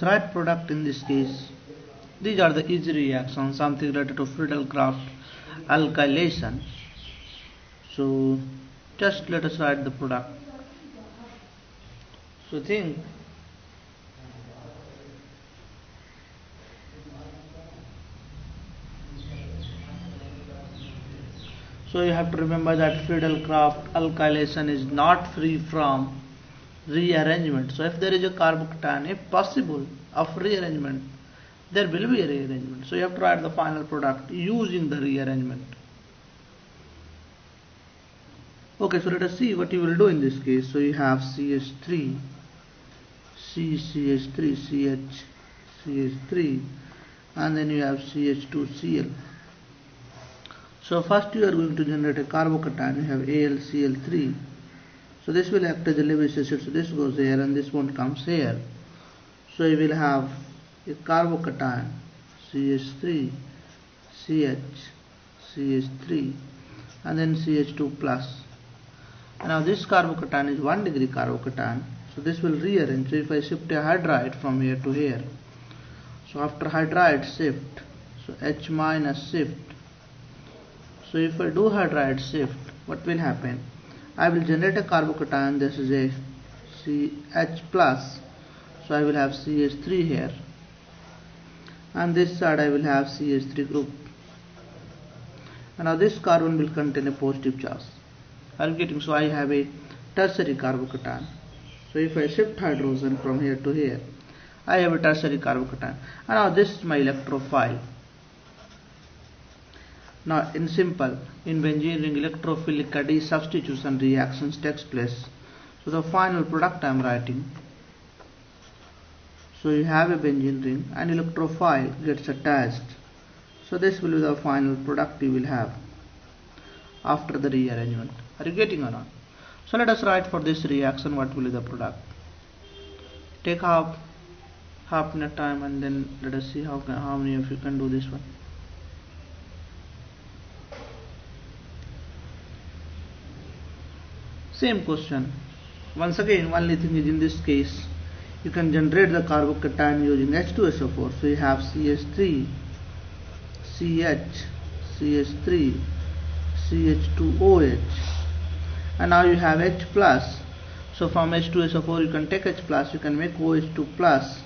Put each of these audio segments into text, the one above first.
right product in this case. These are the easy reactions, something related to Friedel-Crafts alkylation. So just let us write the product. So think so you have to remember that Friedel-Crafts alkylation is not free from rearrangement. So if there is a carbocation, if possible, of rearrangement, there will be a rearrangement. So you have to write the final product using the rearrangement. Okay, so let us see what you will do in this case. So you have CH3, CH3, CH3, and then you have CH2Cl. So first you are going to generate a carbocation. You have AlCl3. So this will act as a Lewis acid. So this goes here and this one comes here. So you will have a carbocation CH3, CH, CH3, and then CH2 plus. Now this carbocation is 1 degree carbocation. So this will rearrange. So if I shift a hydride from here to here, so after hydride shift, so H minus shift. So if I do hydride shift, what will happen? I will generate a carbocation. This is a CH plus. So I will have CH3 here, and this side I will have CH3 group. And now this carbon will contain a positive charge. Are you getting? So I have a tertiary carbocation. So if I shift hydrogen from here to here, I have a tertiary carbocation. And now this is my electrophile. Now in benzene ring electrophilic substitution reactions takes place. So the final product I am writing. So you have a benzene ring and electrophile gets attached. So this will be the final product you will have after the rearrangement. Are you getting or not? So let us write for this reaction what will be the product. Take half minute time and then let us see how many of you can do this one. Same question. Once again, only thing is in this case, you can generate the carbocation using H2SO4. So you have CH3, CH, CH3, CH2OH, and now you have H plus. So from H2SO4 you can take H plus, you can make OH2 plus,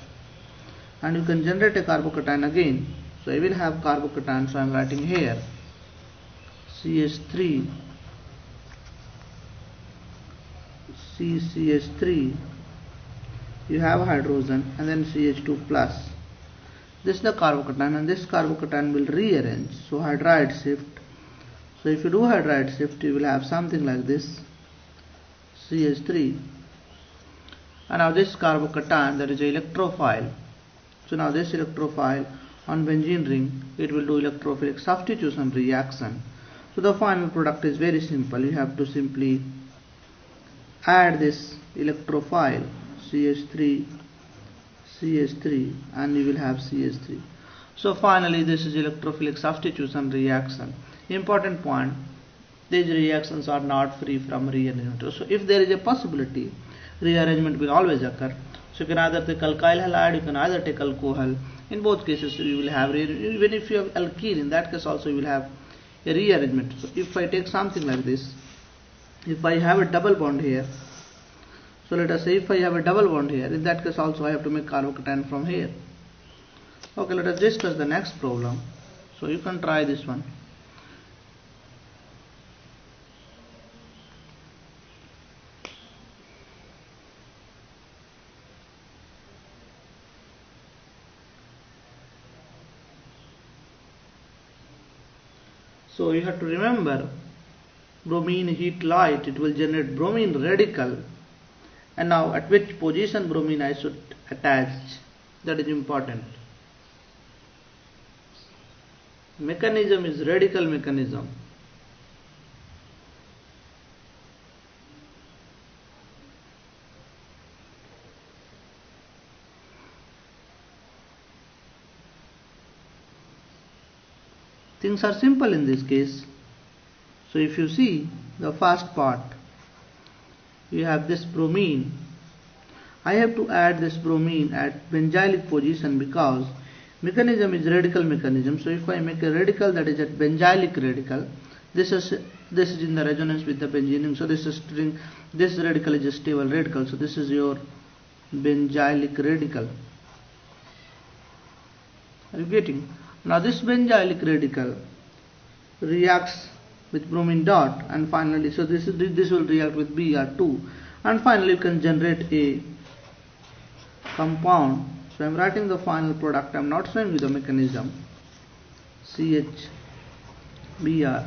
and you can generate a carbocation again. So I will have carbocation. So I am writing here CH3, CH3, you have hydrogen, and then CH2 plus. This is the carbocation, and this carbocation will rearrange. So hydride shift. So if you do hydride shift, you will have something like this, CH3. And now this carbocation, there is an electrophile. So now this electrophile on benzene ring, it will do electrophilic substitution reaction. So the final product is very simple. You have to simply add this electrophile CH3, CH3, and you will have CH3. So finally this is electrophilic substitution reaction. Important point, these reactions are not free from rearrangement. So if there is a possibility, rearrangement will always occur. So you can either take alkyl halide, you can either take alcohol. In both cases you will have, even if you have alkene, in that case also you will have a rearrangement. So if I take something like this, if I have a double bond here, so let us say if I have a double bond here, in that case also I have to make carbocation from here. Okay, let us discuss the next problem. So you can try this one. So you have to remember, bromine heat light, it will generate bromine radical, and now at which position bromine I should attach, that is important. Mechanism is radical mechanism. Things are simple in this case. So if you see the first part, you have this bromine, I have to add this bromine at benzylic position because mechanism is radical mechanism. So if I make a radical that is at benzylic radical, this is in the resonance with the benzene. So this radical is a stable radical. So this is your benzylic radical. Are you getting? Now this benzylic radical reacts with bromine dot, and finally, so this will react with Br2, and finally you can generate a compound. So I am writing the final product. I am not showing you the mechanism. CH, Br,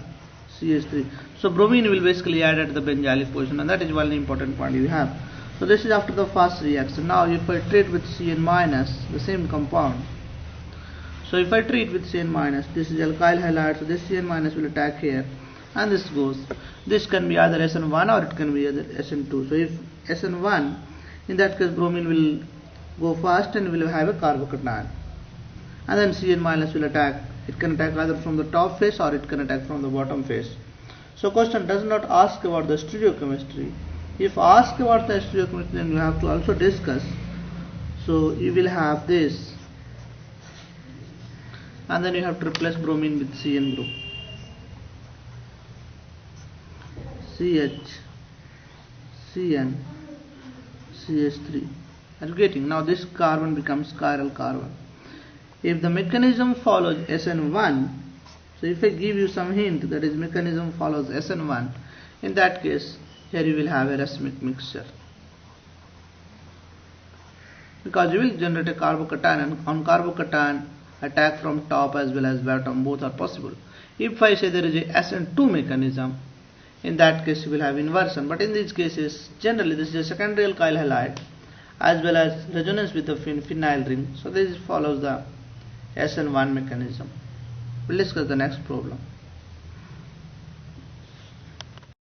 CH3. So bromine will basically add at the benzylic position, and that is one important point you have. So this is after the first reaction. Now if I treat with Cn minus, the same compound. So if I treat with Cn minus, this is alkyl halide, so this Cn minus will attack here, and this goes. This can be either SN1 or it can be either SN2. So if SN1, in that case bromine will go first and will have a carbocation, and then Cn minus will attack. It can attack either from the top face or it can attack from the bottom face. So question does not ask about the stereochemistry. If asked about the stereochemistry, then you have to also discuss. So you will have this, and then you have to replace bromine with Cn group. CH, Cn, CH3. Are you getting? Now this carbon becomes chiral carbon. If the mechanism follows SN1, so if I give you some hint that is mechanism follows SN1, in that case here you will have a racemic mixture, because you will generate a carbocation, and on carbocation attack from top as well as bottom, both are possible. If I say there is a SN2 mechanism, in that case you will have inversion, but in these cases generally this is a secondary alkyl halide as well as resonance with the phenyl ring. So this follows the SN1 mechanism. We'll discuss the next problem.